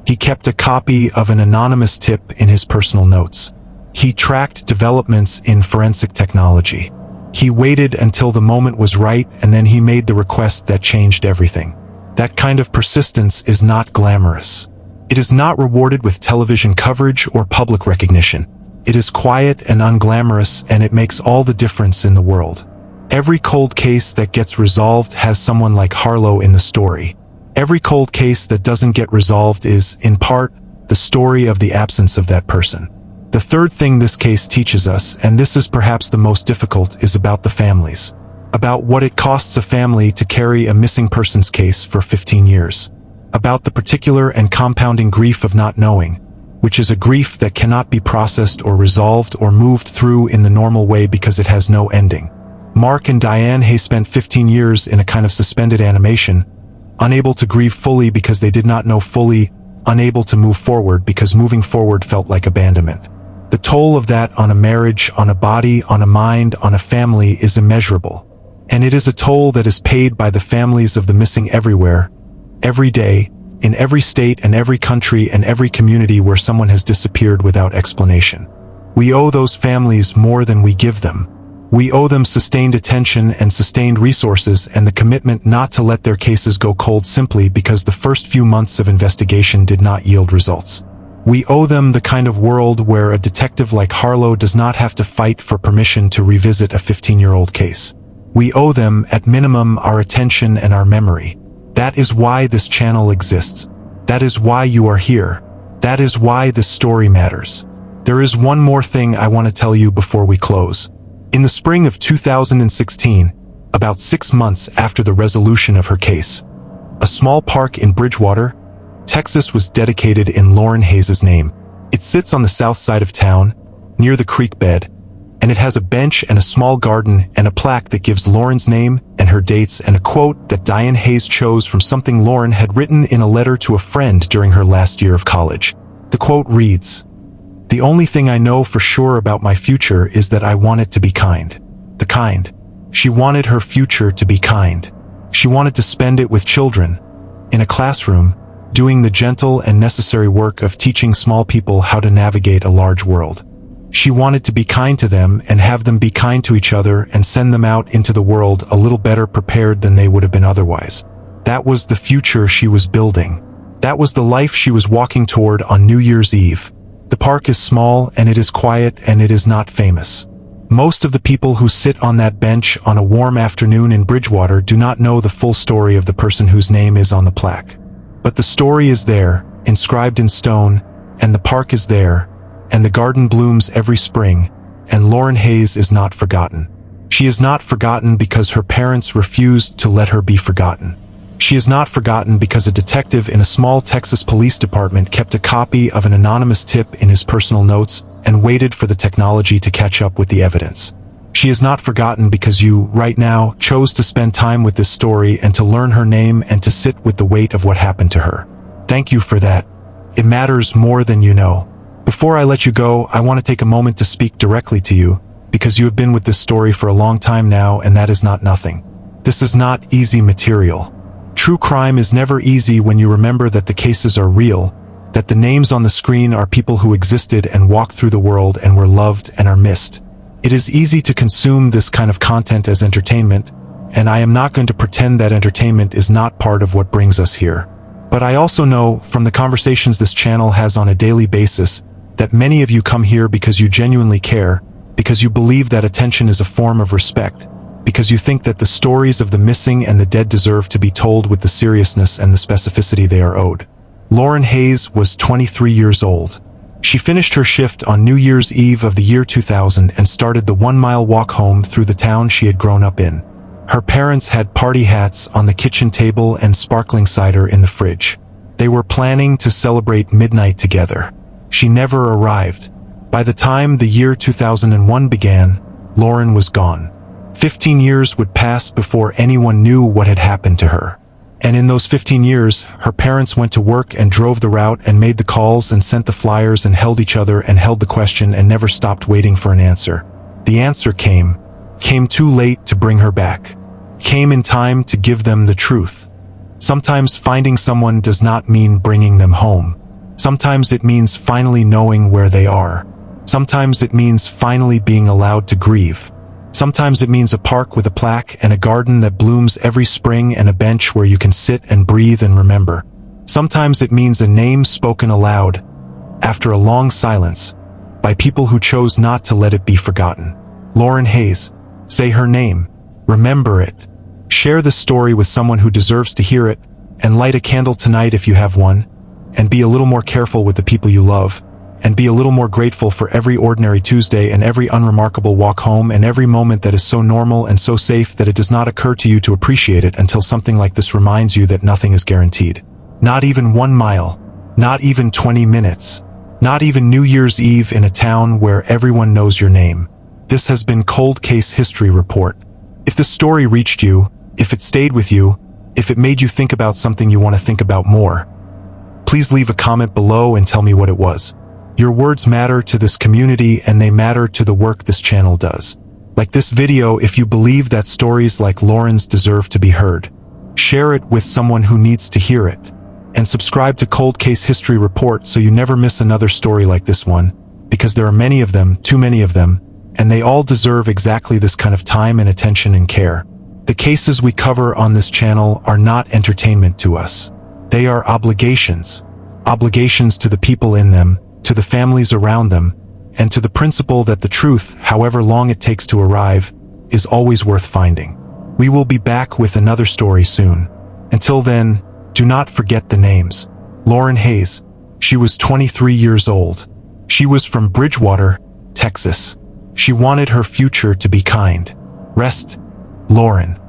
He kept a copy of an anonymous tip in his personal notes. He tracked developments in forensic technology. He waited until the moment was right, and then he made the request that changed everything. That kind of persistence is not glamorous. It is not rewarded with television coverage or public recognition. It is quiet and unglamorous, and it makes all the difference in the world. Every cold case that gets resolved has someone like Harlow in the story. Every cold case that doesn't get resolved is, in part, the story of the absence of that person. The third thing this case teaches us, and this is perhaps the most difficult, is about the families. About what it costs a family to carry a missing persons case for 15 years. About the particular and compounding grief of not knowing, which is a grief that cannot be processed or resolved or moved through in the normal way because it has no ending. Mark and Diane Hayes spent 15 years in a kind of suspended animation, unable to grieve fully because they did not know fully, unable to move forward because moving forward felt like abandonment. The toll of that on a marriage, on a body, on a mind, on a family is immeasurable. And it is a toll that is paid by the families of the missing everywhere, every day, in every state and every country and every community where someone has disappeared without explanation. We owe those families more than we give them. We owe them sustained attention and sustained resources and the commitment not to let their cases go cold simply because the first few months of investigation did not yield results. We owe them the kind of world where a detective like Harlow does not have to fight for permission to revisit a 15-year-old case. We owe them, at minimum, our attention and our memory. That is why this channel exists. That is why you are here. That is why this story matters. There is one more thing I want to tell you before we close. In the spring of 2016, about 6 months after the resolution of her case, a small park in Bridgewater, Texas was dedicated in Lauren Hayes' name. It sits on the south side of town, near the creek bed, and it has a bench and a small garden and a plaque that gives Lauren's name and her dates and a quote that Diane Hayes chose from something Lauren had written in a letter to a friend during her last year of college. The quote reads, "The only thing I know for sure about my future is that I want it to be kind." The kind. She wanted her future to be kind. She wanted to spend it with children, in a classroom, doing the gentle and necessary work of teaching small people how to navigate a large world. She wanted to be kind to them and have them be kind to each other and send them out into the world a little better prepared than they would have been otherwise. That was the future she was building. That was the life she was walking toward on New Year's Eve. The park is small and it is quiet and it is not famous. Most of the people who sit on that bench on a warm afternoon in Bridgewater do not know the full story of the person whose name is on the plaque. But the story is there, inscribed in stone, and the park is there, and the garden blooms every spring, and Lauren Hayes is not forgotten. She is not forgotten because her parents refused to let her be forgotten. She is not forgotten because a detective in a small Texas police department kept a copy of an anonymous tip in his personal notes and waited for the technology to catch up with the evidence. She is not forgotten because you, right now, chose to spend time with this story and to learn her name and to sit with the weight of what happened to her. Thank you for that. It matters more than you know. Before I let you go, I want to take a moment to speak directly to you, because you have been with this story for a long time now, and that is not nothing. This is not easy material. True crime is never easy when you remember that the cases are real, that the names on the screen are people who existed and walked through the world and were loved and are missed. It is easy to consume this kind of content as entertainment, and I am not going to pretend that entertainment is not part of what brings us here. But I also know, from the conversations this channel has on a daily basis, that many of you come here because you genuinely care, because you believe that attention is a form of respect, because you think that the stories of the missing and the dead deserve to be told with the seriousness and the specificity they are owed. Lauren Hayes was 23 years old. She finished her shift on New Year's Eve of the year 2000 and started the 1-mile walk home through the town she had grown up in. Her parents had party hats on the kitchen table and sparkling cider in the fridge. They were planning to celebrate midnight together. She never arrived. By the time the year 2001 began, Lauren was gone. 15 years would pass before anyone knew what had happened to her. And in those 15 years, her parents went to work and drove the route and made the calls and sent the flyers and held each other and held the question and never stopped waiting for an answer. The answer came too late to bring her back. Came in time to give them the truth. Sometimes finding someone does not mean bringing them home. Sometimes it means finally knowing where they are. Sometimes it means finally being allowed to grieve. Sometimes it means a park with a plaque and a garden that blooms every spring and a bench where you can sit and breathe and remember. Sometimes it means a name spoken aloud, after a long silence, by people who chose not to let it be forgotten. Lauren Hayes. Say her name. Remember it. Share the story with someone who deserves to hear it, and light a candle tonight if you have one, and be a little more careful with the people you love, and be a little more grateful for every ordinary Tuesday and every unremarkable walk home and every moment that is so normal and so safe that it does not occur to you to appreciate it until something like this reminds you that nothing is guaranteed. Not even 1 mile. Not even 20 minutes. Not even New Year's Eve in a town where everyone knows your name. This has been Cold Case History Report. If the story reached you, if it stayed with you, if it made you think about something you want to think about more, please leave a comment below and tell me what it was. Your words matter to this community and they matter to the work this channel does. Like this video if you believe that stories like Lauren's deserve to be heard. Share it with someone who needs to hear it. And subscribe to Cold Case History Report so you never miss another story like this one, because there are many of them, too many of them, and they all deserve exactly this kind of time and attention and care. The cases we cover on this channel are not entertainment to us. They are obligations. Obligations to the people in them, to the families around them, and to the principle that the truth, however long it takes to arrive, is always worth finding. We will be back with another story soon. Until then, do not forget the names. Lauren Hayes. She was 23 years old. She was from Bridgewater, Texas. She wanted her future to be kind. Rest, Lauren.